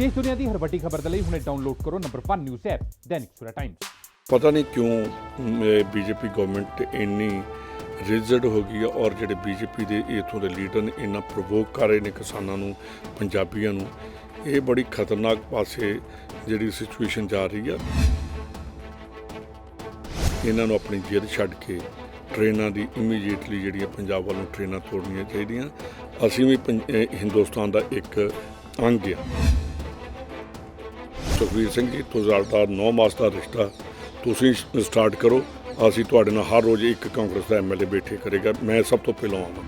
देश दुनिया की हर वड्डी खबर के लिए हुणे डाउनलोड करो number 1 news app Dainik Savera times. पता नहीं क्यों बीजेपी गवर्नमेंट इन्नी रिजिड हो गई है और ਜਿਹੜੇ बीजेपी ਦੇ ਇਥੋਂ ਦੇ ਲੀਡਰ ਨੇ ਇੰਨਾ ਪ੍ਰੋਵੋਕ ਕਰ ਰਹੇ ਨੇ ਕਿਸਾਨਾਂ ਨੂੰ ਪੰਜਾਬੀਆਂ ਨੂੰ। ਇਹ ਬੜੀ ਖਤਰਨਾਕ ਪਾਸੇ ਜਿਹੜੀ ਸਿਚੁਏਸ਼ਨ ਜਾ ਰਹੀ ਆ। ਇਹਨਾਂ ਨੂੰ ਆਪਣੀ ਜਿੱਦ ਛੱਡ ਕੇ ਟ੍ਰੇਨਾਂ ਦੀ ਇਮੀਡੀਏਟਲੀ ਜਿਹੜੀਆਂ ਪੰਜਾਬ ਵੱਲੋਂ ਟ੍ਰੇਨਾਂ ਤੋੜਨੀਆਂ ਚਾਹੀਦੀਆਂ। ਅਸੀਂ ਵੀ ਹਿੰਦੁਸਤਾਨ ਦਾ ਇੱਕ ਅੰਗ ਆ। ਸੁਖਬੀਰ ਸਿੰਘ ਜੀ ਤੁਹਾਡਾ 9 ਮਾਸ ਦਾ ਰਿਸ਼ਤਾ ਤੁਸੀਂ ਸਟਾਰਟ ਕਰੋ। ਅਸੀਂ ਤੁਹਾਡੇ ਨਾਲ ਹਰ ਰੋਜ਼ ਇੱਕ ਕਾਂਗਰਸ ਦਾ ਐਮਐਲਏ ਬੈਠੇ ਕਰੇਗਾ। ਮੈਂ ਸਭ ਤੋਂ ਪਹਿਲਾਂ ਆਵਾਂ।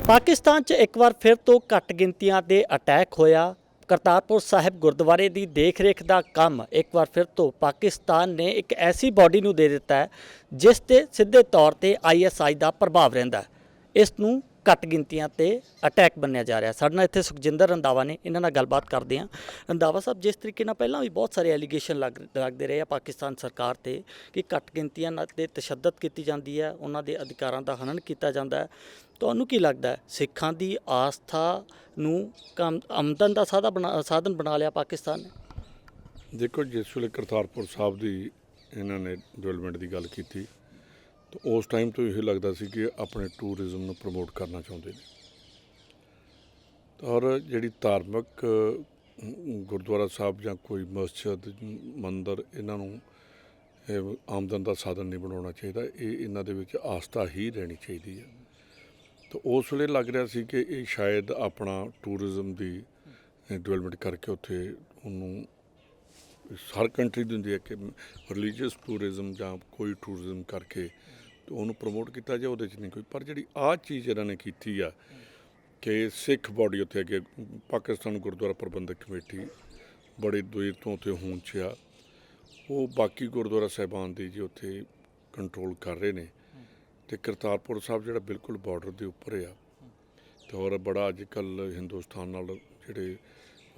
ਪਾਕਿਸਤਾਨ 'ਚ ਇੱਕ ਵਾਰ ਫਿਰ ਤੋਂ ਘੱਟ ਗਿਣਤੀਆਂ 'ਤੇ ਅਟੈਕ ਹੋਇਆ। ਕਰਤਾਰਪੁਰ ਸਾਹਿਬ ਗੁਰਦੁਆਰੇ ਦੀ ਦੇਖ-ਰੇਖ ਦਾ ਕੰਮ ਇੱਕ ਵਾਰ ਫਿਰ ਤੋਂ ਪਾਕਿਸਤਾਨ ਨੇ ਇੱਕ ਐਸੀ ਬਾਡੀ ਨੂੰ ਦੇ ਦਿੱਤਾ ਹੈ ਜਿਸ 'ਤੇ ਸਿੱਧੇ ਤੌਰ 'ਤੇ ISI ਦਾ ਪ੍ਰਭਾਵ ਰਹਿੰਦਾ ਹੈ। ਇਸ ਨੂੰ ਘੱਟ ਗਿਣਤੀਆਂ 'ਤੇ ਅਟੈਕ ਮੰਨਿਆ ਜਾ ਰਿਹਾ। ਸਾਡੇ ਨਾਲ ਇੱਥੇ ਸੁਖਜਿੰਦਰ ਰੰਧਾਵਾ ਨੇ, ਇਹਨਾਂ ਨਾਲ ਗੱਲਬਾਤ ਕਰਦੇ ਹਾਂ। ਰੰਧਾਵਾ ਸਾਹਿਬ, ਜਿਸ ਤਰੀਕੇ ਨਾਲ ਪਹਿਲਾਂ ਵੀ ਬਹੁਤ ਸਾਰੇ ਐਲੀਗੇਸ਼ਨ ਲੱਗਦੇ ਰਹੇ ਆ ਪਾਕਿਸਤਾਨ ਸਰਕਾਰ 'ਤੇ ਕਿ ਘੱਟ ਗਿਣਤੀਆਂ 'ਤੇ ਤਸ਼ੱਦਦ ਕੀਤੀ ਜਾਂਦੀ ਹੈ, ਉਹਨਾਂ ਦੇ ਅਧਿਕਾਰਾਂ ਦਾ ਹਨਨ ਕੀਤਾ ਜਾਂਦਾ ਹੈ, ਤੁਹਾਨੂੰ ਕੀ ਲੱਗਦਾ ਹੈ ਸਿੱਖਾਂ ਦੀ ਆਸਥਾ ਨੂੰ ਆਮਦਨ ਦਾ ਸਾਧਨ ਬਣਾ ਲਿਆ ਪਾਕਿਸਤਾਨ ਨੇ? ਦੇਖੋ, ਜਿਸ ਵੇਲੇ ਕਰਤਾਰਪੁਰ ਸਾਹਿਬ ਦੀ ਇਹਨਾਂ ਨੇ ਡਿਵੈਲਪਮੈਂਟ ਦੀ ਗੱਲ ਕੀਤੀ ਤਾਂ ਉਸ ਟਾਈਮ ਤੋਂ ਇਹ ਲੱਗਦਾ ਸੀ ਕਿ ਆਪਣੇ ਟੂਰਿਜ਼ਮ ਨੂੰ ਪ੍ਰਮੋਟ ਕਰਨਾ ਚਾਹੁੰਦੇ ਨੇ। ਔਰ ਜਿਹੜੀ ਧਾਰਮਿਕ ਗੁਰਦੁਆਰਾ ਸਾਹਿਬ ਜਾਂ ਕੋਈ ਮਸਜਿਦ ਮੰਦਰ, ਇਹਨਾਂ ਨੂੰ ਆਮਦਨ ਦਾ ਸਾਧਨ ਨਹੀਂ ਬਣਾਉਣਾ ਚਾਹੀਦਾ। ਇਹ ਇਹਨਾਂ ਦੇ ਵਿੱਚ ਆਸਥਾ ਹੀ ਰਹਿਣੀ ਚਾਹੀਦੀ ਹੈ। ਤਾਂ ਉਸ ਵੇਲੇ ਲੱਗ ਰਿਹਾ ਸੀ ਕਿ ਇਹ ਸ਼ਾਇਦ ਆਪਣਾ ਟੂਰਿਜ਼ਮ ਦੀ ਡਿਵੈਲਪਮੈਂਟ ਕਰਕੇ ਉੱਥੇ ਉਹਨੂੰ ਹਰ ਕੰਟਰੀ ਦੀ ਹੁੰਦੀ ਹੈ ਕਿ ਰਿਲੀਜੀਅਸ ਟੂਰਿਜ਼ਮ ਜਾਂ ਕੋਈ ਟੂਰਿਜ਼ਮ ਕਰਕੇ ਤਾਂ ਉਹਨੂੰ ਪ੍ਰਮੋਟ ਕੀਤਾ ਜਾਏ, ਉਹਦੇ 'ਚ ਨਹੀਂ ਕੋਈ। ਪਰ ਜਿਹੜੀ ਆਹ ਚੀਜ਼ ਇਹਨਾਂ ਨੇ ਕੀਤੀ ਆ ਕਿ ਸਿੱਖ ਬਾਡੀ ਉੱਥੇ ਅੱਗੇ ਪਾਕਿਸਤਾਨ ਗੁਰਦੁਆਰਾ ਪ੍ਰਬੰਧਕ ਕਮੇਟੀ ਬੜੇ ਦੇਰ ਤੋਂ ਉੱਥੇ ਹੋਂਦ 'ਚ ਆ, ਉਹ ਬਾਕੀ ਗੁਰਦੁਆਰਾ ਸਾਹਿਬਾਨ ਦੀ ਜੀ ਉੱਥੇ ਕੰਟਰੋਲ ਕਰ ਰਹੇ ਨੇ। ਅਤੇ ਕਰਤਾਰਪੁਰ ਸਾਹਿਬ ਜਿਹੜਾ ਬਿਲਕੁਲ ਬਾਰਡਰ ਦੇ ਉੱਪਰ ਆ ਅਤੇ ਔਰ ਬੜਾ ਅੱਜ ਕੱਲ੍ਹ ਹਿੰਦੁਸਤਾਨ ਨਾਲ ਜਿਹੜੇ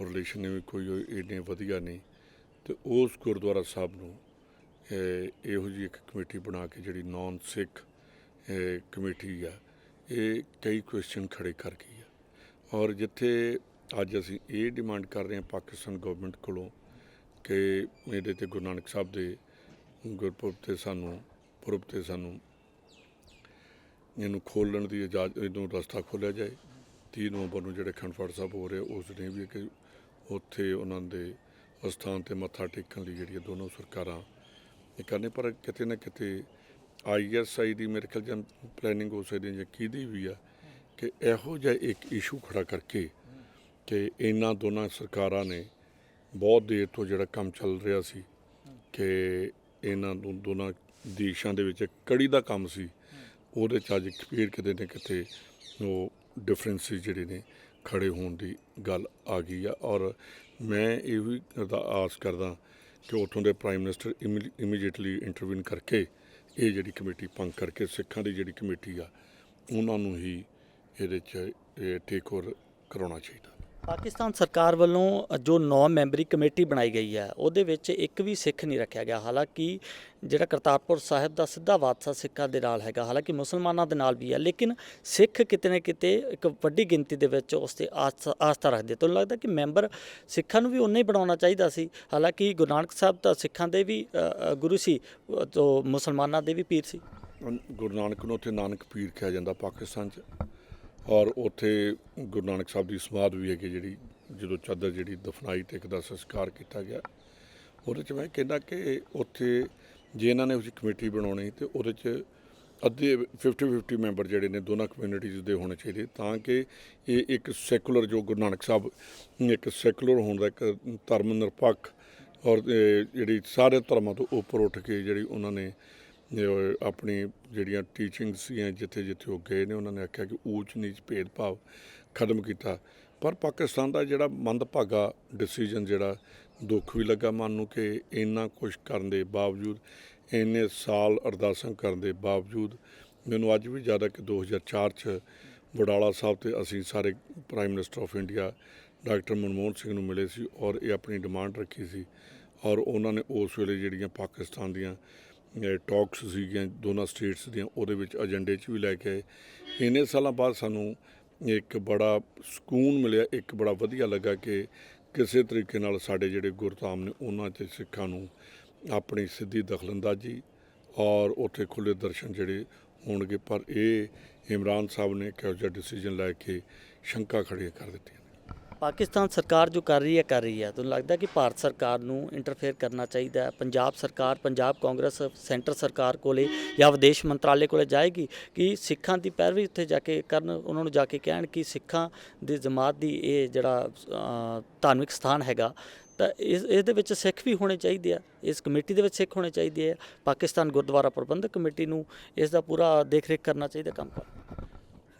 ਰਿਲੇਸ਼ਨ ਨੇ ਵੀ ਕੋਈ ਇੰਨੇ ਵਧੀਆ ਨਹੀਂ। ਅਤੇ ਉਸ ਗੁਰਦੁਆਰਾ ਸਾਹਿਬ ਨੂੰ ਇਹੋ ਜਿਹੀ ਇੱਕ ਕਮੇਟੀ ਬਣਾ ਕੇ ਜਿਹੜੀ ਨੌਨ ਸਿੱਖ ਕਮੇਟੀ ਆ, ਇਹ ਕਈ ਕੁਐਸਚਨ ਖੜ੍ਹੇ ਕਰ ਗਈ ਆ। ਔਰ ਜਿੱਥੇ ਅੱਜ ਅਸੀਂ ਇਹ ਡਿਮਾਂਡ ਕਰ ਰਹੇ ਹਾਂ ਪਾਕਿਸਤਾਨ ਗੌਰਮੈਂਟ ਕੋਲੋਂ ਕਿ ਇਹਦੇ 'ਤੇ ਗੁਰੂ ਨਾਨਕ ਸਾਹਿਬ ਦੇ ਗੁਰਪੁਰਬ 'ਤੇ ਸਾਨੂੰ ਇਹਨੂੰ ਖੋਲ੍ਹਣ ਦੀ ਇਜਾਜ਼ਤ, ਇਹਨੂੰ ਰਸਤਾ ਖੋਲ੍ਹਿਆ ਜਾਏ। 30 ਨਵੰਬਰ ਨੂੰ ਜਿਹੜੇ ਅਖੰਡ ਪਾਠ ਸਾਹਿਬ ਹੋ ਰਹੇ ਉਸ ਨੇ ਵੀ ਕਿ ਉੱਥੇ ਉਹਨਾਂ ਦੇ ਅਸਥਾਨ 'ਤੇ ਮੱਥਾ ਟੇਕਣ ਲਈ ਜਿਹੜੀਆਂ ਦੋਨੋਂ ਸਰਕਾਰਾਂ ਇਹ ਕਰਨੇ। ਪਰ ਕਿਤੇ ਨਾ ਕਿਤੇ ISI ਦੀ ਮੇਰੇ ਖਿਆਲ ਜਾਂ ਪਲੈਨਿੰਗ ਹੋ ਸਕਦੀ ਜਾਂ ਕਿਹਦੀ ਵੀ ਆ ਕਿ ਇਹੋ ਜਿਹਾ ਇੱਕ ਇਸ਼ੂ ਖੜ੍ਹਾ ਕਰਕੇ ਕਿ ਇਹਨਾਂ ਦੋਨਾਂ ਸਰਕਾਰਾਂ ਨੇ ਬਹੁਤ ਦੇਰ ਤੋਂ ਜਿਹੜਾ ਕੰਮ ਚੱਲ ਰਿਹਾ ਸੀ ਕਿ ਇਹਨਾਂ ਦੋਨਾਂ ਦੇਸ਼ਾਂ ਦੇ ਵਿੱਚ ਕੜੀ ਦਾ ਕੰਮ ਸੀ, ਉਹਦੇ 'ਚ ਅੱਜ ਫਿਰ ਕਿਤੇ ਨਾ ਕਿਤੇ ਉਹ ਡਿਫਰੈਂਸਿਸ ਜਿਹੜੇ ਨੇ ਖੜ੍ਹੇ ਹੋਣ ਦੀ ਗੱਲ ਆ ਗਈ ਆ। ਔਰ ਮੈਂ ਇਹੋ ਹੀ ਆਸ ਕਰਦਾ ਕਿ ਉੱਥੋਂ ਦੇ ਪ੍ਰਾਈਮ ਮਿਨਿਸਟਰ ਇਮੀਡੀਏਟਲੀ ਇੰਟਰਵਿਊਨ ਕਰਕੇ ਇਹ ਜਿਹੜੀ ਕਮੇਟੀ ਭੰਗ ਕਰਕੇ ਸਿੱਖਾਂ ਦੀ ਜਿਹੜੀ ਕਮੇਟੀ ਆ ਉਹਨਾਂ ਨੂੰ ਹੀ ਇਹਦੇ 'ਚ ਟੇਕ ਓਵਰ ਕਰਾਉਣਾ ਚਾਹੀਦਾ। ਪਾਕਿਸਤਾਨ ਸਰਕਾਰ ਵੱਲੋਂ ਜੋ 9 ਮੈਂਬਰੀ ਕਮੇਟੀ ਬਣਾਈ ਗਈ ਹੈ ਉਹਦੇ ਵਿੱਚ ਇੱਕ ਵੀ ਸਿੱਖ ਨਹੀਂ ਰੱਖਿਆ ਗਿਆ। ਹਾਲਾਂਕਿ ਜਿਹੜਾ ਕਰਤਾਰਪੁਰ ਸਾਹਿਬ ਦਾ ਸਿੱਧਾ ਵਾਸਤਾ ਸਿੱਖਾਂ ਦੇ ਨਾਲ ਹੈਗਾ, ਹਾਲਾਂਕਿ ਮੁਸਲਮਾਨਾਂ ਦੇ ਨਾਲ ਵੀ ਹੈ, ਲੇਕਿਨ ਸਿੱਖ ਕਿਤੇ ਨਾ ਕਿਤੇ ਇੱਕ ਵੱਡੀ ਗਿਣਤੀ ਦੇ ਵਿੱਚ ਉਸ 'ਤੇ ਆਸਥਾ ਰੱਖਦੇ। ਤੁਹਾਨੂੰ ਲੱਗਦਾ ਕਿ ਮੈਂਬਰ ਸਿੱਖਾਂ ਨੂੰ ਵੀ ਉਨਾ ਹੀ ਬਣਾਉਣਾ ਚਾਹੀਦਾ ਸੀ? ਹਾਲਾਂਕਿ ਗੁਰੂ ਨਾਨਕ ਸਾਹਿਬ ਤਾਂ ਸਿੱਖਾਂ ਦੇ ਵੀ ਗੁਰੂ ਸੀ, ਤੋਂ ਮੁਸਲਮਾਨਾਂ ਦੇ ਵੀ ਪੀਰ ਸੀ। ਗੁਰੂ ਨਾਨਕ ਨੂੰ ਉੱਥੇ ਨਾਨਕ ਪੀਰ ਕਿਹਾ ਜਾਂਦਾ ਪਾਕਿਸਤਾਨ 'ਚ। ਔਰ ਉੱਥੇ ਗੁਰੂ ਨਾਨਕ ਸਾਹਿਬ ਦੀ ਸਮਾਧ ਵੀ ਹੈਗੀ, ਜਿਹੜੀ ਜਦੋਂ ਚਾਦਰ ਜਿਹੜੀ ਦਫਨਾਈ ਅਤੇ ਇੱਕ ਦਾ ਸੰਸਕਾਰ ਕੀਤਾ ਗਿਆ। ਉਹਦੇ 'ਚ ਮੈਂ ਕਹਿੰਦਾ ਕਿ ਉੱਥੇ ਜੇ ਇਹਨਾਂ ਨੇ ਉਸ ਕਮੇਟੀ ਬਣਾਉਣੀ ਤਾਂ ਉਹਦੇ 'ਚ ਅੱਧੇ 50-50 ਮੈਂਬਰ ਜਿਹੜੇ ਨੇ ਦੋਨਾਂ ਕਮਿਊਨਿਟੀਜ਼ ਦੇ ਹੋਣੇ ਚਾਹੀਦੇ, ਤਾਂ ਕਿ ਇਹ ਇੱਕ ਸੈਕੂਲਰ, ਜੋ ਗੁਰੂ ਨਾਨਕ ਸਾਹਿਬ ਇੱਕ ਸੈਕੂਲਰ ਹੋਣ ਦਾ ਇੱਕ ਧਰਮ ਨਿਰਪੱਖ ਔਰ ਜਿਹੜੀ ਸਾਰੇ ਧਰਮਾਂ ਤੋਂ ਉੱਪਰ ਉੱਠ ਕੇ ਜਿਹੜੀ ਉਹਨਾਂ ਨੇ ਆਪਣੀ ਜਿਹੜੀਆਂ ਟੀਚਿੰਗਸ ਸੀਗੀਆਂ ਜਿੱਥੇ ਜਿੱਥੇ ਉਹ ਗਏ ਨੇ, ਉਹਨਾਂ ਨੇ ਆਖਿਆ ਕਿ ਊਚ ਨੀਚ ਭੇਦਭਾਵ ਖਤਮ ਕੀਤਾ। ਪਰ ਪਾਕਿਸਤਾਨ ਦਾ ਜਿਹੜਾ ਮੰਦਭਾਗਾ ਡਿਸੀਜਨ, ਜਿਹੜਾ ਦੁੱਖ ਵੀ ਲੱਗਾ ਮਨ ਨੂੰ ਕਿ ਇੰਨਾ ਕੁਛ ਕਰਨ ਦੇ ਬਾਵਜੂਦ, ਇੰਨੇ ਸਾਲ ਅਰਦਾਸਾਂ ਕਰਨ ਦੇ ਬਾਵਜੂਦ, ਮੈਨੂੰ ਅੱਜ ਵੀ ਯਾਦ ਹੈ ਕਿ 2004 'ਚ ਵਡਾਲਾ ਸਾਹਿਬ 'ਤੇ ਅਸੀਂ ਸਾਰੇ prime minister of India doctor Manmohan Singh ਨੂੰ ਮਿਲੇ ਸੀ ਔਰ ਇਹ ਆਪਣੀ ਡਿਮਾਂਡ ਰੱਖੀ ਸੀ। ਔਰ ਉਹਨਾਂ ਨੇ ਉਸ ਵੇਲੇ ਜਿਹੜੀਆਂ ਪਾਕਿਸਤਾਨ ਦੀਆਂ ਟਾਕਸ ਸੀਗੀਆਂ ਦੋਨਾਂ ਸਟੇਟਸ ਦੀਆਂ, ਉਹਦੇ ਵਿੱਚ ਏਜੰਡੇ 'ਚ ਵੀ ਲੈ ਕੇ ਆਏ। ਇੰਨੇ ਸਾਲਾਂ ਬਾਅਦ ਸਾਨੂੰ ਇੱਕ ਬੜਾ ਸਕੂਨ ਮਿਲਿਆ, ਇੱਕ ਬੜਾ ਵਧੀਆ ਲੱਗਾ ਕਿ ਕਿਸੇ ਤਰੀਕੇ ਨਾਲ ਸਾਡੇ ਜਿਹੜੇ ਗੁਰਧਾਮ ਨੇ ਉਹਨਾਂ 'ਚ ਸਿੱਖਾਂ ਨੂੰ ਆਪਣੀ ਸਿੱਧੀ ਦਖਲਅੰਦਾਜ਼ੀ ਔਰ ਉੱਥੇ ਖੁੱਲ੍ਹੇ ਦਰਸ਼ਨ ਜਿਹੜੇ ਹੋਣਗੇ। ਪਰ ਇਹ ਇਮਰਾਨ ਸਾਹਿਬ ਨੇ ਕਿਹੋ ਜਿਹਾ ਡਿਸੀਜਨ ਲੈ ਕੇ ਸ਼ੰਕਾ ਖੜੀਆਂ ਕਰ ਦਿੱਤੀਆਂ। ਪਾਕਿਸਤਾਨ ਸਰਕਾਰ ਜੋ ਕਰ ਰਹੀ ਹੈ ਤੁਹਾਨੂੰ ਲੱਗਦਾ ਕਿ ਭਾਰਤ ਸਰਕਾਰ ਨੂੰ ਇੰਟਰਫੇਅਰ ਕਰਨਾ ਚਾਹੀਦਾ ਹੈ? ਪੰਜਾਬ ਸਰਕਾਰ, ਪੰਜਾਬ ਕਾਂਗਰਸ ਸੈਂਟਰ ਸਰਕਾਰ ਕੋਲੇ ਜਾਂ ਵਿਦੇਸ਼ ਮੰਤਰਾਲੇ ਕੋਲੇ ਜਾਏਗੀ ਕਿ ਸਿੱਖਾਂ ਦੀ ਪੈਰਵੀ ਉੱਥੇ ਜਾ ਕੇ ਕਰਨ, ਉਹਨਾਂ ਨੂੰ ਜਾ ਕੇ ਕਹਿਣ ਕਿ ਸਿੱਖਾਂ ਦੀ ਜਮਾਤ ਦੀ ਇਹ ਜਿਹੜਾ ਧਾਰਮਿਕ ਸਥਾਨ ਹੈਗਾ ਤਾਂ ਇਹਦੇ ਵਿੱਚ ਸਿੱਖ ਵੀ ਹੋਣੇ ਚਾਹੀਦੇ ਆ, ਇਸ ਕਮੇਟੀ ਦੇ ਵਿੱਚ ਸਿੱਖ ਹੋਣੇ ਚਾਹੀਦੇ ਆ। ਪਾਕਿਸਤਾਨ ਗੁਰਦੁਆਰਾ ਪ੍ਰਬੰਧਕ ਕਮੇਟੀ ਨੂੰ ਇਸ ਦਾ ਪੂਰਾ ਦੇਖ ਰੇਖ ਕਰਨਾ ਚਾਹੀਦਾ ਕੰਮ ਕਰ।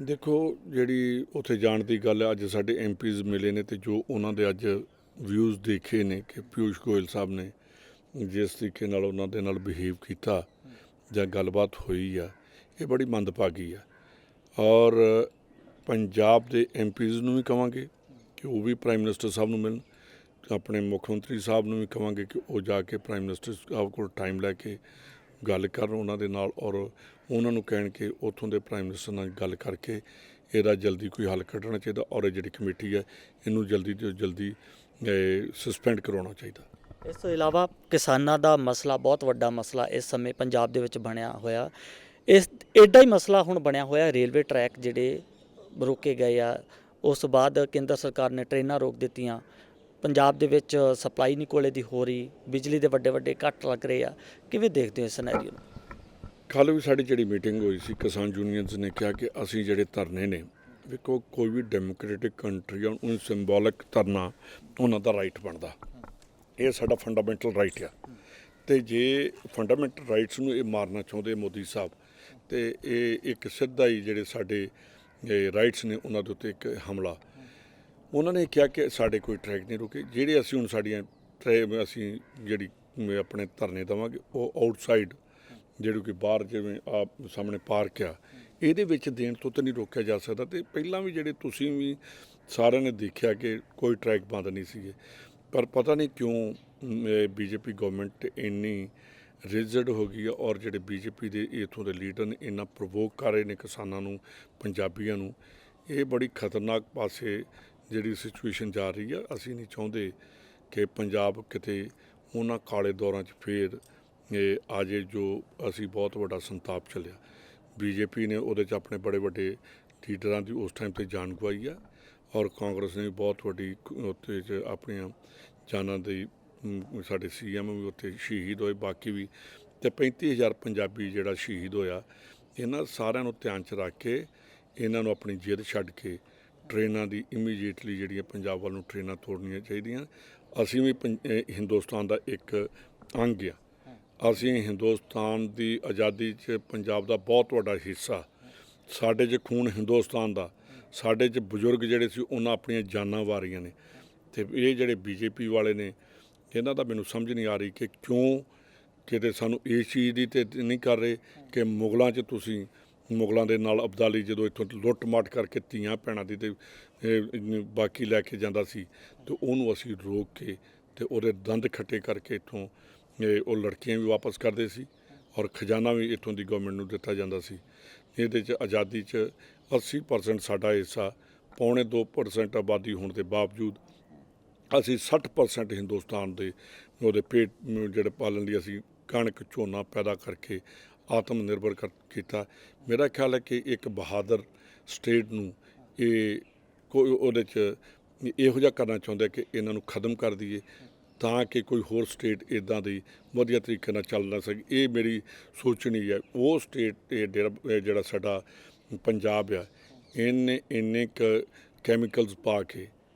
ਦੇਖੋ, ਜਿਹੜੀ ਉੱਥੇ ਜਾਣ ਦੀ ਗੱਲ ਹੈ, ਅੱਜ ਸਾਡੇ MPs ਮਿਲੇ ਨੇ ਅਤੇ ਜੋ ਉਹਨਾਂ ਦੇ ਅੱਜ ਵਿਊਜ਼ ਦੇਖੇ ਨੇ ਕਿ ਪਿਊਸ਼ ਗੋਇਲ ਸਾਹਿਬ ਨੇ ਜਿਸ ਤਰੀਕੇ ਨਾਲ ਉਹਨਾਂ ਦੇ ਨਾਲ ਬਿਹੇਵ ਕੀਤਾ ਜਾਂ ਗੱਲਬਾਤ ਹੋਈ ਆ, ਇਹ ਬੜੀ ਮੰਦਭਾਗੀ ਆ। ਔਰ ਪੰਜਾਬ ਦੇ MPs ਨੂੰ ਵੀ ਕਹਾਂਗੇ ਕਿ ਉਹ ਵੀ ਪ੍ਰਾਈਮ ਮਿਨਿਸਟਰ ਸਾਹਿਬ ਨੂੰ ਮਿਲਣ, ਆਪਣੇ ਮੁੱਖ ਮੰਤਰੀ ਸਾਹਿਬ ਨੂੰ ਵੀ ਕਹਾਂਗੇ ਕਿ ਉਹ ਜਾ ਕੇ ਪ੍ਰਾਈਮ ਮਿਨਿਸਟਰ ਸਾਹਿਬ ਕੋਲ ਟਾਈਮ ਲੈ ਕੇ ਗੱਲ ਕਰਨ ਉਹਨਾਂ ਦੇ ਨਾਲ, ਔਰ ਉਹਨਾਂ ਨੂੰ ਕਹਿਣ ਕਿ ਉੱਥੋਂ ਦੇ ਪ੍ਰਾਈਮ ਮਿਨਿਸਟਰ ਨਾਲ ਗੱਲ ਕਰਕੇ ਇਹਦਾ ਜਲਦੀ ਕੋਈ ਹੱਲ ਕੱਢਣਾ ਚਾਹੀਦਾ ਔਰ ਇਹ ਜਿਹੜੀ ਕਮੇਟੀ ਹੈ ਇਹਨੂੰ ਜਲਦੀ ਤੋਂ ਜਲਦੀ ਸਸਪੈਂਡ ਕਰਵਾਉਣਾ ਚਾਹੀਦਾ। ਇਸ ਤੋਂ ਇਲਾਵਾ ਕਿਸਾਨਾਂ ਦਾ ਮਸਲਾ ਬਹੁਤ ਵੱਡਾ ਮਸਲਾ ਇਸ ਸਮੇਂ ਪੰਜਾਬ ਦੇ ਵਿੱਚ ਬਣਿਆ ਹੋਇਆ। ਇਸ ਐਡਾ ਹੀ ਮਸਲਾ ਹੁਣ ਬਣਿਆ ਹੋਇਆ, ਰੇਲਵੇ ਟਰੈਕ ਜਿਹੜੇ ਰੋਕੇ ਗਏ ਆ, ਉਸ ਤੋਂ ਬਾਅਦ ਕੇਂਦਰ ਸਰਕਾਰ ਨੇ ਟ੍ਰੇਨਾਂ ਰੋਕ ਦਿੱਤੀਆਂ, ਪੰਜਾਬ ਦੇ ਵਿੱਚ ਸਪਲਾਈ ਨਹੀਂ ਕੋਲੇ ਦੀ ਹੋ ਰਹੀ, ਬਿਜਲੀ ਦੇ ਵੱਡੇ ਵੱਡੇ ਕੱਟ ਲੱਗ ਰਹੇ ਆ। ਕਿਵੇਂ ਦੇਖਦੇ ਹੋ ਇਸ ਸਿਨੈਰੀਓ ਨੂੰ? ਕੱਲ੍ਹ ਵੀ ਸਾਡੀ ਜਿਹੜੀ ਮੀਟਿੰਗ ਹੋਈ ਸੀ, ਕਿਸਾਨ ਯੂਨੀਅਨਸ ਨੇ ਕਿਹਾ ਕਿ ਅਸੀਂ ਜਿਹੜੇ ਧਰਨੇ ਨੇ, ਵੇਖੋ ਕੋਈ ਵੀ ਡੈਮੋਕ੍ਰੈਟਿਕ ਕੰਟਰੀ ਆ, ਉਹਨੂੰ ਸਿੰਬੋਲਿਕ ਧਰਨਾ ਉਹਨਾਂ ਦਾ ਰਾਈਟ ਬਣਦਾ, ਇਹ ਸਾਡਾ ਫੰਡਾਮੈਂਟਲ ਰਾਈਟ ਆ। ਅਤੇ ਜੇ ਫੰਡਾਮੈਂਟਲ ਰਾਈਟਸ ਨੂੰ ਇਹ ਮਾਰਨਾ ਚਾਹੁੰਦੇ ਮੋਦੀ ਸਾਹਿਬ, ਅਤੇ ਇਹ ਇੱਕ ਸਿੱਧਾ ਹੀ ਜਿਹੜੇ ਸਾਡੇ ਰਾਈਟਸ ਨੇ ਉਹਨਾਂ ਦੇ ਉੱਤੇ ਇੱਕ ਹਮਲਾ। ਉਹਨਾਂ ਨੇ ਕਿਹਾ ਕਿ ਸਾਡੇ ਕੋਈ ਟਰੈਕ ਨਹੀਂ ਰੁਕੇ, ਜਿਹੜੇ ਅਸੀਂ ਹੁਣ ਸਾਡੀਆਂ ਅਸੀਂ ਜਿਹੜੀ ਆਪਣੇ ਧਰਨੇ ਦੇਵਾਂਗੇ ਉਹ ਆਊਟਸਾਈਡ ਜਿਹੜੀ ਕਿ ਬਾਹਰ ਜਿਵੇਂ ਆਪ ਸਾਹਮਣੇ ਪਾਰਕ ਆ, ਇਹਦੇ ਵਿੱਚ ਦੇਣ ਤੋਂ ਤਾਂ ਨਹੀਂ ਰੋਕਿਆ ਜਾ ਸਕਦਾ। ਅਤੇ ਪਹਿਲਾਂ ਵੀ ਜਿਹੜੇ ਤੁਸੀਂ ਵੀ ਸਾਰਿਆਂ ਨੇ ਦੇਖਿਆ ਕਿ ਕੋਈ ਟਰੈਕ ਬੰਦ ਨਹੀਂ ਸੀਗੇ, ਪਰ ਪਤਾ ਨਹੀਂ ਕਿਉਂ BJP ਗਵਰਨਮੈਂਟ ਇੰਨੀ ਰਿਜਿਡ ਹੋ ਗਈ ਆ, ਔਰ ਜਿਹੜੇ BJP ਦੇ ਇੱਥੋਂ ਦੇ ਲੀਡਰ ਨੇ ਇੰਨਾ ਪ੍ਰਵੋਕ ਕਰ ਰਹੇ ਨੇ ਕਿਸਾਨਾਂ ਨੂੰ, ਪੰਜਾਬੀਆਂ ਨੂੰ। ਇਹ ਬੜੀ ਖਤਰਨਾਕ ਪਾਸੇ ਜਿਹੜੀ ਸਿਚੁਏਸ਼ਨ ਜਾ ਰਹੀ ਆ। ਅਸੀਂ ਨਹੀਂ ਚਾਹੁੰਦੇ ਕਿ ਪੰਜਾਬ ਕਿਤੇ ਉਹਨਾਂ ਕਾਲੇ ਦੌਰਾਂ 'ਚ ਫੇਰ ਇਹ ਆ ਜੇ ਜੋ ਅਸੀਂ ਬਹੁਤ ਵੱਡਾ ਸੰਤਾਪ ਚੱਲਿਆ। BJP ਨੇ ਉਹਦੇ 'ਚ ਆਪਣੇ ਬੜੇ ਵੱਡੇ ਲੀਡਰਾਂ ਦੀ ਉਸ ਟਾਈਮ 'ਤੇ ਜਾਨ ਗਵਾਈ ਆ, ਔਰ ਕਾਂਗਰਸ ਨੇ ਵੀ ਬਹੁਤ ਵੱਡੀ ਉੱਥੇ 'ਚ ਆਪਣੀਆਂ ਜਾਨਾਂ ਦੀ, ਸਾਡੇ CM ਵੀ ਉੱਥੇ ਸ਼ਹੀਦ ਹੋਏ, ਬਾਕੀ ਵੀ, ਅਤੇ 35,000 ਪੰਜਾਬੀ ਜਿਹੜਾ ਸ਼ਹੀਦ ਹੋਇਆ। ਇਹਨਾਂ ਸਾਰਿਆਂ ਨੂੰ ਧਿਆਨ 'ਚ ਰੱਖ ਕੇ ਇਹਨਾਂ ਨੂੰ ਆਪਣੀ ਜਿੱਦ ਛੱਡ ਕੇ ਟ੍ਰੇਨਾਂ ਦੀ ਇਮੀਡੀਏਟਲੀ ਜਿਹੜੀਆਂ ਪੰਜਾਬ ਵੱਲ ਨੂੰ ਟ੍ਰੇਨਾਂ ਤੋੜਨੀਆਂ ਚਾਹੀਦੀਆਂ। ਅਸੀਂ ਵੀ ਹਿੰਦੁਸਤਾਨ ਦਾ ਇੱਕ ਅੰਗ ਆ, ਅਸੀਂ ਹਿੰਦੁਸਤਾਨ ਦੀ ਆਜ਼ਾਦੀ 'ਚ ਪੰਜਾਬ ਦਾ ਬਹੁਤ ਵੱਡਾ ਹਿੱਸਾ, ਸਾਡੇ 'ਚ ਖੂਨ ਹਿੰਦੁਸਤਾਨ ਦਾ, ਸਾਡੇ 'ਚ ਬਜ਼ੁਰਗ ਜਿਹੜੇ ਸੀ ਉਹਨਾਂ ਆਪਣੀਆਂ ਜਾਨਾਂ ਵਾਰੀਆਂ ਨੇ। ਅਤੇ ਇਹ ਜਿਹੜੇ BJP ਵਾਲੇ ਨੇ, ਇਹਨਾਂ ਦਾ ਮੈਨੂੰ ਸਮਝ ਨਹੀਂ ਆ ਰਹੀ ਕਿ ਕਿਉਂ ਕਿਤੇ ਸਾਨੂੰ ਇਸ ਚੀਜ਼ ਦੀ ਤੇ ਨਹੀਂ ਕਰ ਰਹੇ ਕਿ ਮੁਗਲਾਂ 'ਚ ਤੁਸੀਂ ਮੁਗਲਾਂ ਦੇ ਨਾਲ ਅਬਦਾਲੀ ਜਦੋਂ ਇੱਥੋਂ ਲੁੱਟ ਮਾਟ ਕਰਕੇ ਧੀਆਂ ਭੈਣਾਂ ਦੀ ਤੇ ਬਾਕੀ ਲੈ ਕੇ ਜਾਂਦਾ ਸੀ, ਅਤੇ ਉਹਨੂੰ ਅਸੀਂ ਰੋਕ ਕੇ ਅਤੇ ਉਹਦੇ ਦੰਦ ਖੱਟੇ ਕਰਕੇ ਇੱਥੋਂ ਉਹ ਲੜਕੀਆਂ ਵੀ ਵਾਪਸ ਕਰਦੇ ਸੀ, ਔਰ ਖਜ਼ਾਨਾ ਵੀ ਇੱਥੋਂ ਦੀ ਗਵਰਨਮੈਂਟ ਨੂੰ ਦਿੱਤਾ ਜਾਂਦਾ ਸੀ। ਇਹਦੇ 'ਚ ਆਜ਼ਾਦੀ 'ਚ 80% ਸਾਡਾ ਹਿੱਸਾ, 2.25% ਆਬਾਦੀ ਹੋਣ ਦੇ ਬਾਵਜੂਦ ਅਸੀਂ 60% ਹਿੰਦੁਸਤਾਨ ਦੇ ਉਹਦੇ ਪੇਟ ਜਿਹੜੇ ਪਾਲਣ ਲਈ ਅਸੀਂ ਕਣਕ ਝੋਨਾ ਪੈਦਾ ਕਰਕੇ ਆਤਮ ਨਿਰਭਰ ਕੀਤਾ। ਮੇਰਾ ਖਿਆਲ ਹੈ ਕਿ ਇੱਕ ਬਹਾਦਰ ਸਟੇਟ ਨੂੰ ਇਹ ਕੋਈ ਉਹਦੇ 'ਚ ਇਹੋ ਜਿਹਾ ਕਰਨਾ ਚਾਹੁੰਦਾ ਕਿ ਇਹਨਾਂ ਨੂੰ ਖਤਮ ਕਰ ਦਈਏ ਤਾਂ ਕਿ ਕੋਈ ਹੋਰ ਸਟੇਟ ਇੱਦਾਂ ਦੀ ਵਧੀਆ ਤਰੀਕੇ ਨਾਲ ਚੱਲ ਨਾ ਸਕੇ। ਇਹ ਮੇਰੀ ਸੋਚਣੀ ਹੈ। ਉਹ ਸਟੇਟ ਜਿਹੜਾ ਸਾਡਾ ਪੰਜਾਬ ਆ, ਇਹਨੇ ਇੰਨੇ ਕੈਮੀਕਲਸ ਪਾ ਕੇ,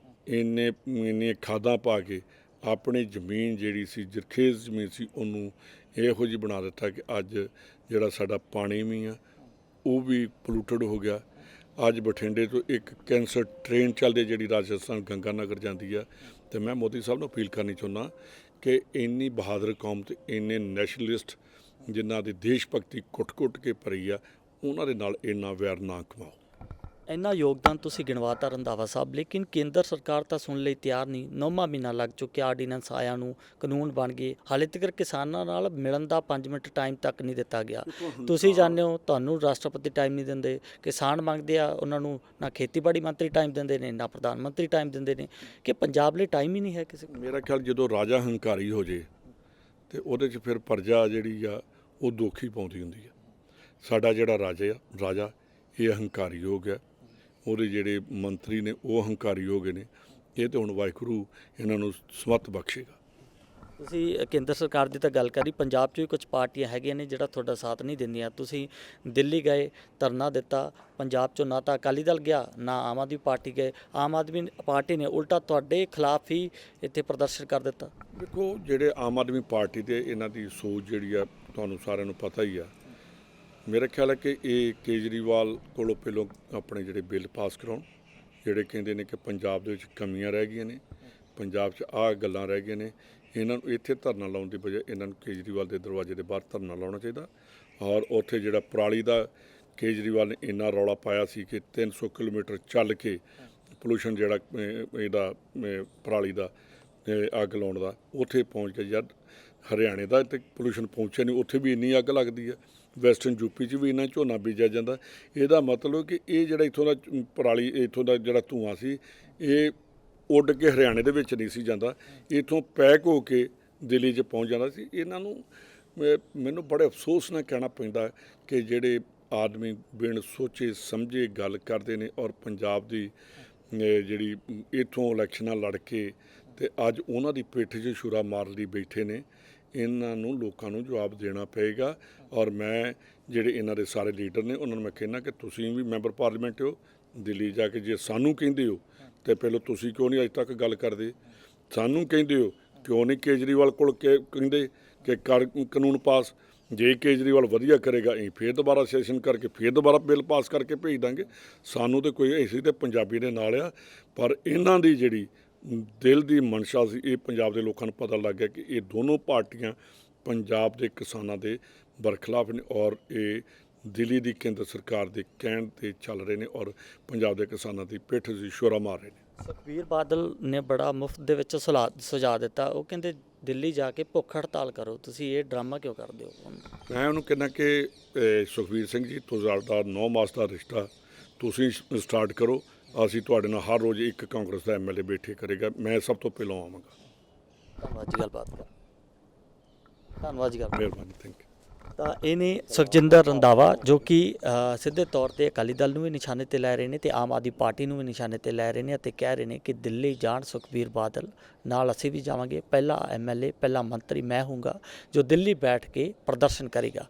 ਇੰਨੀਆਂ ਖਾਦਾਂ ਪਾ ਕੇ ਆਪਣੀ ਜ਼ਮੀਨ ਜਿਹੜੀ ਸੀ, ਜ਼ਰਖੇਜ਼ ਜ਼ਮੀਨ ਸੀ, ਉਹਨੂੰ ਇਹੋ ਜਿਹੀ ਬਣਾ ਦਿੱਤਾ ਕਿ ਅੱਜ ਜਿਹੜਾ ਸਾਡਾ ਪਾਣੀ ਵੀ ਆ ਉਹ ਵੀ ਪੋਲੂਟਡ ਹੋ ਗਿਆ। ਅੱਜ ਬਠਿੰਡੇ ਤੋਂ ਇੱਕ ਕੈਂਸਰ ਟ੍ਰੇਨ ਚੱਲਦੀ ਜਿਹੜੀ ਰਾਜਸਥਾਨ ਗੰਗਾ ਨਗਰ ਜਾਂਦੀ ਆ, ਅਤੇ ਮੈਂ ਮੋਦੀ ਸਾਹਿਬ ਨੂੰ ਅਪੀਲ ਕਰਨੀ ਚਾਹੁੰਦਾ ਕਿ ਇੰਨੀ ਬਹਾਦਰ ਕੌਮ ਅਤੇ ਇੰਨੇ ਨੈਸ਼ਨਲਿਸਟ ਜਿਨ੍ਹਾਂ ਦੀ ਦੇਸ਼ ਭਗਤੀ ਕੁੱਟ-ਕੁੱਟ ਕੇ ਭਰੀ ਆ, ਉਹਨਾਂ ਦੇ ਨਾਲ ਇੰਨਾ ਵੈਰ ਨਾ ਕਮਾਓ। ਇੰਨਾ ਯੋਗਦਾਨ ਤੁਸੀਂ ਗਿਣਵਾਤਾ ਰੰਧਾਵਾ ਸਾਹਿਬ, ਲੇਕਿਨ ਕੇਂਦਰ ਸਰਕਾਰ ਤਾਂ ਸੁਣ ਲਈ ਤਿਆਰ ਨਹੀਂ। 9ਵਾਂ ਮਹੀਨਾ ਲੱਗ ਚੁੱਕਿਆ ਆਰਡੀਨੈਂਸ ਆਇਆ ਨੂੰ, ਕਾਨੂੰਨ ਬਣ ਗਏ, ਹਾਲੇ ਤੱਕ ਕਿਸਾਨਾਂ ਨਾਲ ਮਿਲਣ ਦਾ 5 ਮਿੰਟ ਟਾਈਮ ਤੱਕ ਨਹੀਂ ਦਿੱਤਾ ਗਿਆ। ਤੁਸੀਂ ਜਾਣਦੇ ਹੋ, ਤੁਹਾਨੂੰ ਰਾਸ਼ਟਰਪਤੀ ਟਾਈਮ ਨਹੀਂ ਦਿੰਦੇ, ਕਿਸਾਨ ਮੰਗਦੇ ਆ ਉਹਨਾਂ ਨੂੰ ਨਾ ਖੇਤੀਬਾੜੀ ਮੰਤਰੀ ਟਾਈਮ ਦਿੰਦੇ ਨੇ, ਨਾ ਪ੍ਰਧਾਨ ਮੰਤਰੀ ਟਾਈਮ ਦਿੰਦੇ ਨੇ, ਕਿ ਪੰਜਾਬ ਲਈ ਟਾਈਮ ਹੀ ਨਹੀਂ ਹੈ ਕਿਸੇ ਕੋਲ। ਮੇਰਾ ਖਿਆਲ ਜਦੋਂ ਰਾਜਾ ਹੰਕਾਰੀ ਹੋ ਜੇ ਤੇ ਉਹਦੇ 'ਚ ਫਿਰ ਪ੍ਰਜਾ ਜਿਹੜੀ ਆ ਉਹ ਦੋਖੀ ਪਾਉਂਦੀ ਹੁੰਦੀ ਆ। ਸਾਡਾ ਜਿਹੜਾ ਰਾਜਾ ਇਹ ਹੰਕਾਰੀ ਹੋ ਗਿਆ, ਉਹਦੇ ਜਿਹੜੇ ਮੰਤਰੀ ਨੇ ਉਹ ਹੰਕਾਰੀ ਹੋ ਗਏ ਨੇ। ਇਹ ਤਾਂ ਹੁਣ ਵਾਹਿਗੁਰੂ ਇਹਨਾਂ ਨੂੰ ਸਮੱਤ ਬਖਸ਼ੇਗਾ। ਤੁਸੀਂ ਕੇਂਦਰ ਸਰਕਾਰ ਦੀ ਤਾਂ ਗੱਲ ਕਰੀ, ਪੰਜਾਬ 'ਚ ਵੀ ਕੁਝ ਪਾਰਟੀਆਂ ਹੈਗੀਆਂ ਨੇ ਜਿਹੜਾ ਤੁਹਾਡਾ ਸਾਥ ਨਹੀਂ ਦਿੰਦੀਆਂ। ਤੁਸੀਂ ਦਿੱਲੀ ਗਏ, ਧਰਨਾ ਦਿੱਤਾ, ਪੰਜਾਬ 'ਚੋਂ ਨਾ ਤਾਂ ਅਕਾਲੀ ਦਲ ਗਿਆ ਨਾ ਆਮ ਆਦਮੀ ਪਾਰਟੀ ਗਏ। ਆਮ ਆਦਮੀ ਪਾਰਟੀ ਨੇ ਉਲਟਾ ਤੁਹਾਡੇ ਖਿਲਾਫ ਹੀ ਇੱਥੇ ਪ੍ਰਦਰਸ਼ਨ ਕਰ ਦਿੱਤਾ। ਦੇਖੋ, ਜਿਹੜੇ ਆਮ ਆਦਮੀ ਪਾਰਟੀ ਦੇ ਇਹਨਾਂ ਦੀ ਸੋਚ ਜਿਹੜੀ ਆ ਤੁਹਾਨੂੰ ਸਾਰਿਆਂ ਨੂੰ ਪਤਾ ਹੀ ਆ। ਮੇਰਾ ਖਿਆਲ ਹੈ ਕਿ ਇਹ ਕੇਜਰੀਵਾਲ ਕੋਲੋਂ ਪਹਿਲੋਂ ਆਪਣੇ ਜਿਹੜੇ ਬਿੱਲ ਪਾਸ ਕਰਾਉਣ, ਜਿਹੜੇ ਕਹਿੰਦੇ ਨੇ ਕਿ ਪੰਜਾਬ ਦੇ ਵਿੱਚ ਕਮੀਆਂ ਰਹਿ ਗਈਆਂ ਨੇ, ਪੰਜਾਬ 'ਚ ਆਹ ਗੱਲਾਂ ਰਹਿ ਗਈਆਂ ਨੇ, ਇਹਨਾਂ ਨੂੰ ਇੱਥੇ ਧਰਨਾ ਲਾਉਣ ਦੀ ਬਜਾਏ ਇਹਨਾਂ ਨੂੰ ਕੇਜਰੀਵਾਲ ਦੇ ਦਰਵਾਜ਼ੇ ਦੇ ਬਾਹਰ ਧਰਨਾ ਲਾਉਣਾ ਚਾਹੀਦਾ। ਔਰ ਉੱਥੇ ਜਿਹੜਾ ਪਰਾਲੀ ਦਾ ਕੇਜਰੀਵਾਲ ਨੇ ਇੰਨਾ ਰੌਲਾ ਪਾਇਆ ਸੀ ਕਿ 300 ਕਿਲੋਮੀਟਰ ਚੱਲ ਕੇ ਪੋਲੂਸ਼ਨ ਜਿਹੜਾ ਇਹਦਾ ਪਰਾਲੀ ਦਾ ਅੱਗ ਲਾਉਣ ਦਾ ਉੱਥੇ ਪਹੁੰਚ ਗਿਆ। ਜਦ ਹਰਿਆਣੇ ਦਾ ਤੇ ਪੋਲੂਸ਼ਨ ਪਹੁੰਚਿਆ ਨਹੀਂ, ਉੱਥੇ ਵੀ ਇੰਨੀ ਅੱਗ ਲੱਗਦੀ ਹੈ। ਵੈਸਟਰਨ ਯੂਪੀ 'ਚ ਵੀ ਇੰਨਾ ਝੋਨਾ ਬੀਜਿਆ ਜਾਂਦਾ। ਇਹਦਾ ਮਤਲਬ ਕਿ ਇਹ ਜਿਹੜਾ ਇੱਥੋਂ ਦਾ ਪਰਾਲੀ, ਇੱਥੋਂ ਦਾ ਜਿਹੜਾ ਧੂੰਆਂ ਸੀ, ਇਹ ਉੱਡ ਕੇ ਹਰਿਆਣੇ ਦੇ ਵਿੱਚ ਨਹੀਂ ਸੀ ਜਾਂਦਾ, ਇੱਥੋਂ ਪੈਕ ਹੋ ਕੇ ਦਿੱਲੀ 'ਚ ਪਹੁੰਚ ਜਾਂਦਾ ਸੀ। ਇਹਨਾਂ ਨੂੰ ਮੈਨੂੰ ਬੜੇ ਅਫਸੋਸ ਨਾਲ ਕਹਿਣਾ ਪੈਂਦਾ ਕਿ ਜਿਹੜੇ ਆਦਮੀ ਬਿਨ ਸੋਚੇ ਸਮਝੇ ਗੱਲ ਕਰਦੇ ਨੇ ਔਰ ਪੰਜਾਬ ਦੀ ਜਿਹੜੀ ਇੱਥੋਂ ਇਲੈਕਸ਼ਨਾਂ ਲੜ ਕੇ ਤੇ ਅੱਜ ਉਹਨਾਂ ਦੀ ਪਿੱਠ 'ਚ ਛੁਰਾ ਮਾਰਨ ਲਈ ਬੈਠੇ ਨੇ। ਇਹਨਾਂ ਨੂੰ ਲੋਕਾਂ ਨੂੰ ਜਵਾਬ ਦੇਣਾ ਪਏਗਾ। ਔਰ ਮੈਂ ਜਿਹੜੇ ਇਹਨਾਂ ਦੇ ਸਾਰੇ ਲੀਡਰ ਨੇ ਉਹਨਾਂ ਨੂੰ ਮੈਂ ਕਹਿੰਦਾ ਕਿ ਤੁਸੀਂ ਵੀ ਮੈਂਬਰ ਪਾਰਲੀਮੈਂਟ ਹੋ, ਦਿੱਲੀ ਜਾ ਕੇ ਜੇ ਸਾਨੂੰ ਕਹਿੰਦੇ ਹੋ ਤੇ ਪਹਿਲਾਂ ਤੁਸੀਂ ਕਿਉਂ ਨਹੀਂ ਅਜੇ ਤੱਕ ਗੱਲ ਕਰਦੇ? ਸਾਨੂੰ ਕਹਿੰਦੇ ਹੋ ਕਿਉਂ ਨਹੀਂ ਕੇਜਰੀਵਾਲ ਕੋਲ ਕਹਿੰਦੇ ਕਿ ਕਰ ਕਾਨੂੰਨ ਪਾਸ? ਜੇ ਕੇਜਰੀਵਾਲ ਵਧੀਆ ਕਰੇਗਾ ਅਸੀਂ ਫਿਰ ਦੁਬਾਰਾ ਸੈਸ਼ਨ ਕਰਕੇ ਫਿਰ ਦੁਬਾਰਾ ਬਿੱਲ ਪਾਸ ਕਰਕੇ ਭੇਜ ਦਾਂਗੇ। ਸਾਨੂੰ ਤਾਂ ਕੋਈ ਐਸੀ ਤੇ ਪੰਜਾਬੀ ਦੇ ਨਾਲ ਆ, ਪਰ ਇਹਨਾਂ ਦੀ ਜਿਹੜੀ ਦਿਲ ਦੀ ਮਨਸ਼ਾ ਸੀ ਇਹ ਪੰਜਾਬ ਦੇ ਲੋਕਾਂ ਨੂੰ ਪਤਾ ਲੱਗ ਗਿਆ ਕਿ ਇਹ ਦੋਨੋਂ ਪਾਰਟੀਆਂ ਪੰਜਾਬ ਦੇ ਕਿਸਾਨਾਂ ਦੇ ਬਰਖਲਾਫ ਨੇ ਔਰ ਇਹ ਦਿੱਲੀ ਦੀ ਕੇਂਦਰ ਸਰਕਾਰ ਦੇ ਕਹਿਣ 'ਤੇ ਚੱਲ ਰਹੇ ਨੇ ਔਰ ਪੰਜਾਬ ਦੇ ਕਿਸਾਨਾਂ ਦੀ ਪਿੱਠ 'ਤੇ ਛੁਰਾ ਮਾਰ ਰਹੇ ਨੇ। ਸੁਖਬੀਰ ਬਾਦਲ ਨੇ ਬੜਾ ਮੁਫਤ ਦੇ ਵਿੱਚ ਸੁਝਾਅ ਦਿੱਤਾ। ਉਹ ਕਹਿੰਦੇ ਦਿੱਲੀ ਜਾ ਕੇ ਭੁੱਖ ਹੜਤਾਲ ਕਰੋ। ਤੁਸੀਂ ਇਹ ਡਰਾਮਾ ਕਿਉਂ ਕਰਦੇ ਹੋ? ਮੈਂ ਉਹਨੂੰ ਕਹਿੰਦਾ ਕਿ ਸੁਖਬੀਰ ਸਿੰਘ ਜੀ, ਤੁਹਾਡਾ 9 ਮਾਸ ਦਾ ਰਿਸ਼ਤਾ ਤੁਸੀਂ ਸਟਾਰਟ ਕਰੋ। ਅਸੀਂ ਤੁਹਾਡੇ ਨਾਲ ਹਰ ਰੋਜ਼ ਇੱਕ ਕਾਂਗਰਸ ਦਾ MLA ਬੈਠੇ ਕਰੇਗਾ, ਮੈਂ ਸਭ ਤੋਂ ਪਹਿਲਾਂ ਆਵਾਂਗਾ। ਧੰਨਵਾਦ ਜੀ, ਗੱਲਬਾਤ ਕਰ ਧੰਨਵਾਦ ਜੀ, ਮਿਹਰਬਾਨੀ, ਥੈਂਕ ਯੂ। ਤਾਂ ਇਹ ਨੇ ਸੁਖਜਿੰਦਰ ਰੰਧਾਵਾ ਜੋ ਕਿ ਸਿੱਧੇ ਤੌਰ ਤੇ ਅਕਾਲੀ ਦਲ ਨੂੰ ਵੀ ਨਿਸ਼ਾਨੇ ਤੇ ਲੈ ਰਹੇ ਨੇ ਤੇ ਆਮ ਆਦਮੀ ਪਾਰਟੀ ਨੂੰ ਵੀ ਨਿਸ਼ਾਨੇ ਤੇ ਲੈ ਰਹੇ ਨੇ ਅਤੇ ਕਹਿ ਰਹੇ ਨੇ ਕਿ ਦਿੱਲੀ ਜਾਣ ਸੁਖਬੀਰ ਬਾਦਲ, ਨਾਲ ਅਸੀਂ ਵੀ ਜਾਵਾਂਗੇ। ਪਹਿਲਾ MLA, ਪਹਿਲਾ ਮੰਤਰੀ ਮੈਂ ਹੋਊਂਗਾ ਜੋ ਦਿੱਲੀ ਬੈਠ ਕੇ ਪ੍ਰਦਰਸ਼ਨ ਕਰੇਗਾ।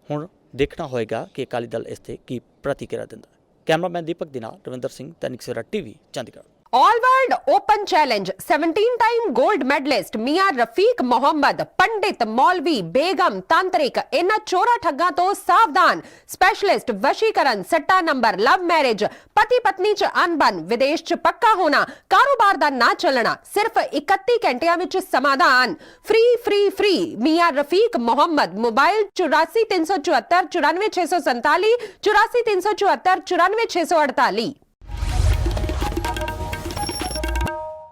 ਹੁਣ ਦੇਖਣਾ ਹੋਏਗਾ ਕਿ ਅਕਾਲੀ ਦਲ ਇਸ ਤੇ ਕੀ ਪ੍ਰਤੀਕਿਰਿਆ ਦਿੰਦਾ। ਕੈਮਰਾਮੈਨ ਦੀਪਕ ਦੇ ਨਾਲ Ravinder Singh, Dainik Savera TV, Chandigarh. All world open challenge 17 time gold medallist Miyan Rafiq Mohammad, पंडित, मौलवी, बेगम, तांत्रिक, इन्हां चोरा ठग्गां तो सावधान। स्पेशलिस्ट वशीकरण, सट्टा नंबर, लव मैरिज, पति पत्नी च अनबन, विदेश च पक्का होना, कारोबार दा ना चलना, सिर्फ 31 घंटियां विच समाधान। फ्री फ्री फ्री मियां रफीक मोहम्मद। मोबाइल 84 374 94 647, 84 374 94 648।